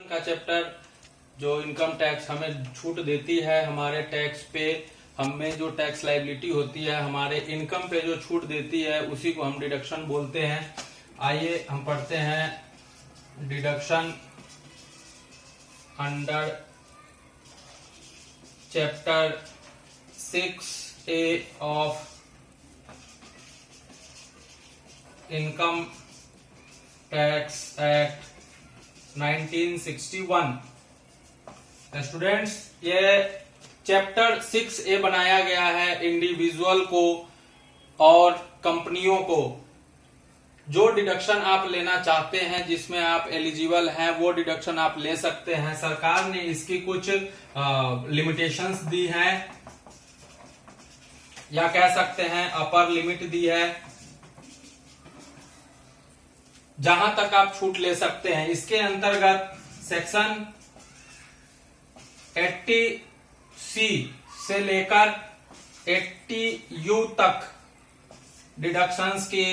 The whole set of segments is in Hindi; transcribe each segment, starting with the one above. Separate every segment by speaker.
Speaker 1: का चैप्टर जो इनकम टैक्स हमें छूट देती है, हमारे टैक्स पे हमें जो टैक्स लायबिलिटी होती है, हमारे इनकम पे जो छूट देती है उसी को हम डिडक्शन बोलते हैं। आइए हम पढ़ते हैं deduction under chapter 6A of income tax act 1961। Students, ये चैप्टर 6A बनाया गया है इंडिविजुअल को और कंपनियों को। जो डिडक्शन आप लेना चाहते हैं, जिसमें आप एलिजिबल हैं, वो डिडक्शन आप ले सकते हैं। सरकार ने इसकी कुछ लिमिटेशंस दी हैं, या कह सकते हैं अपर लिमिट दी है, जहां तक आप छूट ले सकते हैं। इसके अंतर्गत सेक्शन 80C से लेकर 80U तक डिडक्शंस के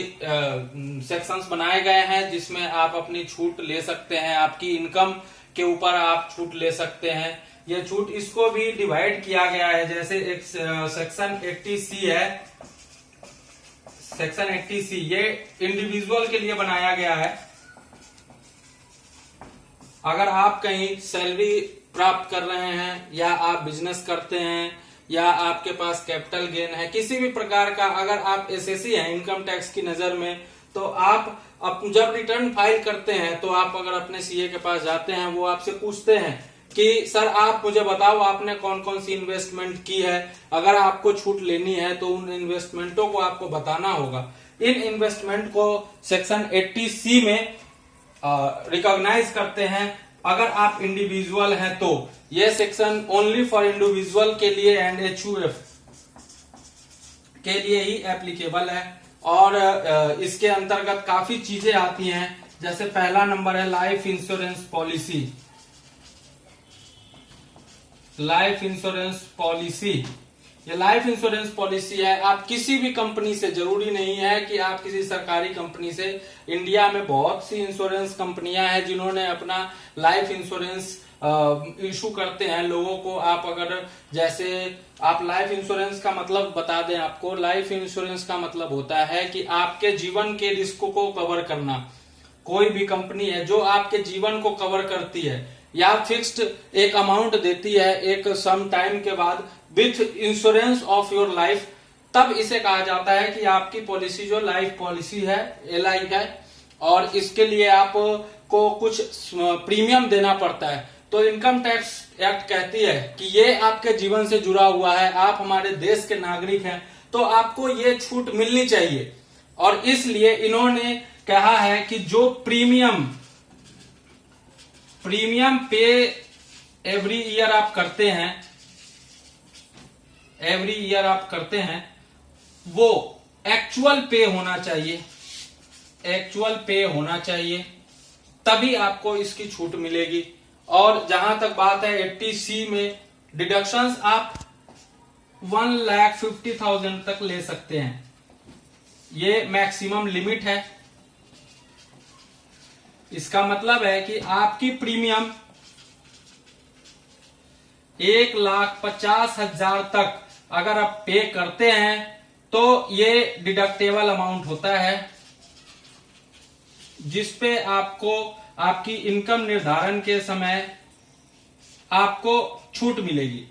Speaker 1: सेक्शंस बनाए गए हैं, जिसमें आप अपनी छूट ले सकते हैं। आपकी इनकम के ऊपर आप छूट ले सकते हैं। ये छूट, इसको भी डिवाइड किया गया है। जैसे एक सेक्शन 80C है, सेक्शन 80C ये इंडिविजुअल के लिए बनाया गया है। अगर आप कहीं सैलरी प्राप्त कर रहे हैं, या आप बिजनेस करते हैं, या आपके पास कैपिटल गेन है, किसी भी प्रकार का, अगर आप एसएससी हैं इनकम टैक्स की नजर में, तो आप जब रिटर्न फाइल करते हैं, तो आप अगर अपने सीए के पास जाते हैं, वो आपसे पूछते हैं कि सर आप मुझे बताओ आपने कौन कौन सी इन्वेस्टमेंट की है। अगर आपको छूट लेनी है तो उन इन्वेस्टमेंटों को आपको बताना होगा। इन इन्वेस्टमेंट को सेक्शन 80C में रिकॉग्नाइज करते हैं। अगर आप इंडिविजुअल हैं तो ये सेक्शन ओनली फॉर इंडिविजुअल के लिए एंड HUF के लिए ही एप्लीकेबल है। और इसके अंतर्गत काफी चीजें आती हैं। जैसे पहला नंबर है life insurance policy. Life insurance policy, ये लाइफ इंश्योरेंस पॉलिसी है। आप किसी भी कंपनी से, जरूरी नहीं है कि आप किसी सरकारी कंपनी से, इंडिया में बहुत सी इंश्योरेंस कंपनियां हैं जिन्होंने अपना लाइफ इंश्योरेंस इशू करते हैं लोगों को। आप अगर, जैसे आप लाइफ इंश्योरेंस का मतलब बता दें आपको, लाइफ इंश्योरेंस का मतलब होता है कि आपके जीवन के रिस्क को कवर करना। कोई भी कंपनी है जो आपके जीवन को कवर करती है, या फिक्स्ड एक अमाउंट देती है एक सम टाइम के बाद with insurance of your life, तब इसे कहा जाता है कि आपकी पॉलिसी जो लाइफ पॉलिसी है, LI है, और इसके लिए आपको कुछ प्रीमियम देना पड़ता है। तो इनकम टैक्स एक्ट कहती है कि ये आपके जीवन से जुड़ा हुआ है, आप हमारे देश के नागरिक हैं, तो आपको ये छूट मिलनी चाहिए। और इसलिए इन्होंने कहा है कि जो प्रीमियम पे एवरी ईयर आप करते हैं, वो एक्चुअल पे होना चाहिए। एक्चुअल पे होना चाहिए, तभी आपको इसकी छूट मिलेगी। और जहां तक बात है 80C में, डिडक्शंस आप 1,50,000 तक ले सकते हैं। ये मैक्सिमम लिमिट है। इसका मतलब है कि आपकी प्रीमियम 1,50,000 तक अगर आप पे करते हैं, तो ये डिडक्टेबल अमाउंट होता है, जिसपे आपको आपकी इनकम निर्धारण के समय आपको छूट मिलेगी।